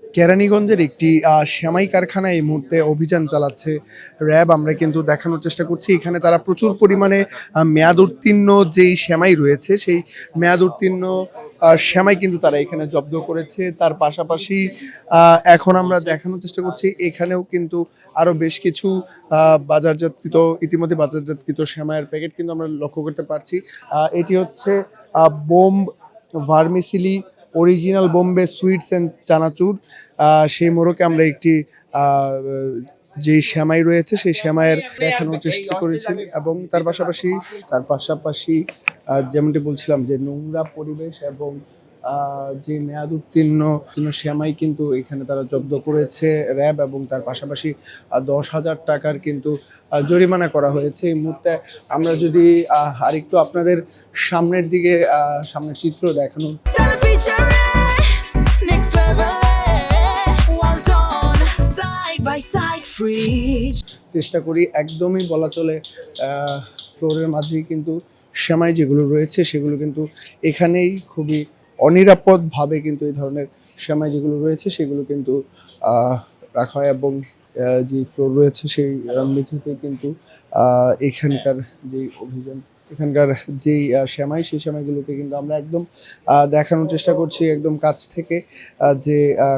কেরানীগঞ্জের একটি সেমাই কারখানায় এই মুহূর্তে অভিযান চালাচ্ছে র্যাব। আমরা কিন্তু দেখানোর চেষ্টা করছি এখানে তারা প্রচুর পরিমাণে মেয়াদ উত্তীর্ণ যেই সেমাই রয়েছে সেই মেয়াদ উত্তীর্ণ সেমাই কিন্তু তারা এখানে জব্দ করেছে। তার পাশাপাশি এখন আমরা দেখানোর চেষ্টা করছি এখানেও কিন্তু আরো বেশ কিছু ইতিমধ্যে বাজারজাতকৃত সেমাইয়ের প্যাকেট কিন্তু আমরা লক্ষ্য করতে পারছি। এটি হচ্ছে Bombay vermicelli original Bombay sweets and chanachur. সেই মোড়কে আমরা একটি যে সেমাই রয়েছে সেই সেমাইয়ের দেখানোর চেষ্টা করেছি এবং তার পাশাপাশি যেমনটি বলছিলাম যে নোংরা পরিবেশ এবং যে মেয়াদ উত্তীর্ণ সেমাই কিন্তু এখানে তারা জব্দ করেছে র্যাব এবং তার পাশাপাশি 10,000 টাকার কিন্তু জরিমানা করা হয়েছে। এই মুহূর্তে আমরা যদি আরেকটু আপনাদের সামনের দিকে সামনের চিত্র দেখানো চেষ্টা করি, একদমই বলা চলে ফ্লোরের মাঝেই কিন্তু সেমাই যেগুলো রয়েছে সেগুলো কিন্তু এখানেই খুবই অনিরাপদভাবে কিন্তু এই ধরনের সেমাই যেগুলো রয়েছে সেগুলো কিন্তু রাখা হয় এবং যে ফ্লোর রয়েছে সেই মেঝেতে কিন্তু এখানকার যে অভিযান এখানকার যেই সেমাই সেই সেমাইগুলোকে কিন্তু আমরা একদম দেখানোর চেষ্টা করছি একদম কাছ থেকে যে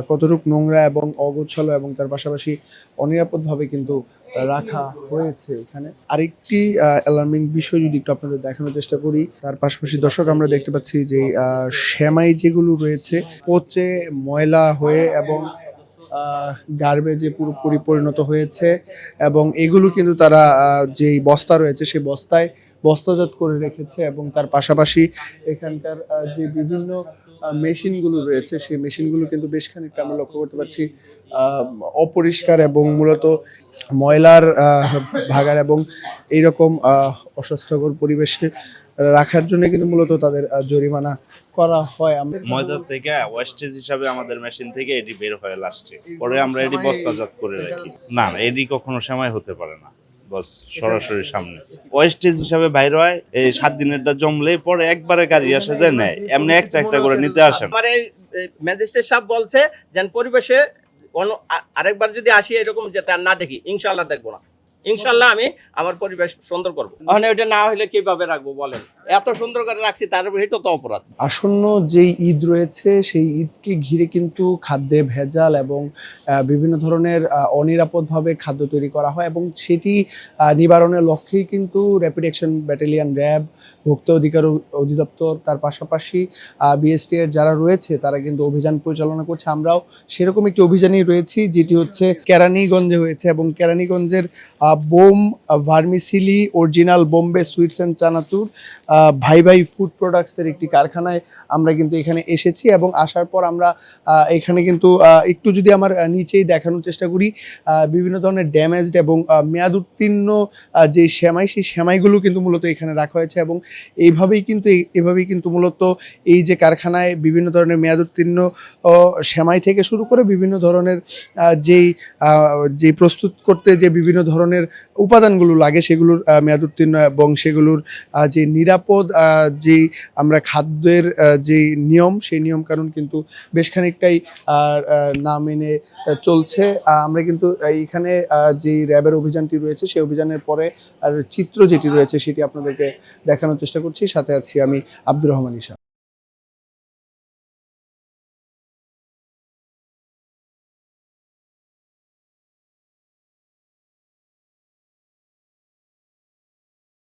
কতটুকু নোংরা এবং অগোছালো এবং তার পাশাপাশি অনিরাপদভাবে কিন্তু রাখা হয়েছে এখানে। আরেকটি অ্যালার্মিং বিষয় যদি একটু আপনাদের দেখানোর চেষ্টা করি, তার পাশাপাশি দর্শক আমরা দেখতে পাচ্ছি যে সেমাই যেগুলো রয়েছে পচে ময়লা হয়ে এবং গার্বেজে পুরোপুরি পরিণত হয়েছে এবং এগুলো কিন্তু তারা যেই বস্তা রয়েছে সেই বস্তাজাত করে রেখেছে এবং তার পাশাপাশি এখানকার যে বিভিন্ন মেশিনগুলো রয়েছে সেই মেশিনগুলো কিন্তু বেশ খানিকটা আমরা লক্ষ্য করতে পারছি অপরিষ্কার এবং মূলত ময়লার ভাগার এবং এইরকম অস্বাস্থ্যকর পরিবেশে রাখার জন্য কিন্তু মূলত তাদের জরিমানা করা হয়। ময়দা থেকে ওয়েস্টেজ হিসাবে আমাদের মেশিন থেকে এটি বের হয় লাস্টে, পরে আমরা এটি বস্তাজাত করে রাখি। না এটি কখনো সময় হতে পারে না, বস সরাসরি সামনে ওয়েস্টেজ হিসাবে বাইর হয়। এই 7 দিনেরটা জমলে পরে একবারে গাড়ি আসে যে নেয়, এমনি একটা একটা করে নিতে আসে। আমার এই ম্যাজিস্ট্রেট সাহেব বলছে যেন পরিবেশে আরেকবার যদি আসি এরকম যে তার না দেখি, ইনশাআল্লাহ দেখবো না, ইনশাআল্লাহ আমি আমার পরিবেশ সুন্দর করবো। ওখানে ওইটা না হলে কিভাবে রাখবো বলেন? এত সুন্দর করে রাখছি তার এটা তো অপরাধ। আসন্ন যেই ঈদ রয়েছে সেই ঈদকে ঘিরে কিন্তু খাদ্যে ভেজাল এবং বিভিন্ন ধরনের অনিরাপদভাবে খাদ্য তৈরি করা হয় এবং সেটি নিবারণের লক্ষ্যেই কিন্তু র্যাপিড অ্যাকশন ব্যাটালিয়ন র্যাব, ভোক্তা অধিকার অধিদপ্তর, তার পাশাপাশি বিএসটি এর যারা রয়েছে তারা কিন্তু অভিযান পরিচালনা করছে। আমরাও সেরকম একটি অভিযানেই রয়েছি যেটি হচ্ছে কেরানীগঞ্জে হয়েছে এবং কেরানীগঞ্জের Bombay vermicelli original Bombay sweets and chanachur Bhai Bhai food প্রোডাক্টসের একটি কারখানায় আমরা কিন্তু এখানে এসেছি এবং আসার পর আমরা এখানে কিন্তু একটু যদি আমার নিচেই দেখানোর চেষ্টা করি বিভিন্ন ধরনের ড্যামেজড এবং মেয়াদ উত্তীর্ণ যে সেমাই সেই সেমাইগুলো কিন্তু মূলত এখানে রাখা হয়েছে এবং এভাবেই কিন্তু মূলত এই যে কারখানায় বিভিন্ন ধরনের মেয়াদ উত্তীর্ণ সেমাই থেকে শুরু করে বিভিন্ন ধরনের যেই প্রস্তুত করতে যে বিভিন্ন ধরনের উপাদানগুলো লাগে সেগুলোর মেয়াদ উত্তীর্ণ এবং সেগুলোর যে নিরাপদ যেই আমরা খাদ্যের যে নিয়ম সেই নিয়ম কানুন কিন্তু বেশ খানিকটাই না মেনে চলছে। আমরা কিন্তু এইখানে যে র্যাবের অভিযানটি রয়েছে সেই অভিযানের পরে আর চিত্র যেটি রয়েছে সেটি আপনাদেরকে দেখানোর চেষ্টা করছি। সাথে আছি আমি আব্দুর রহমান ঈশা।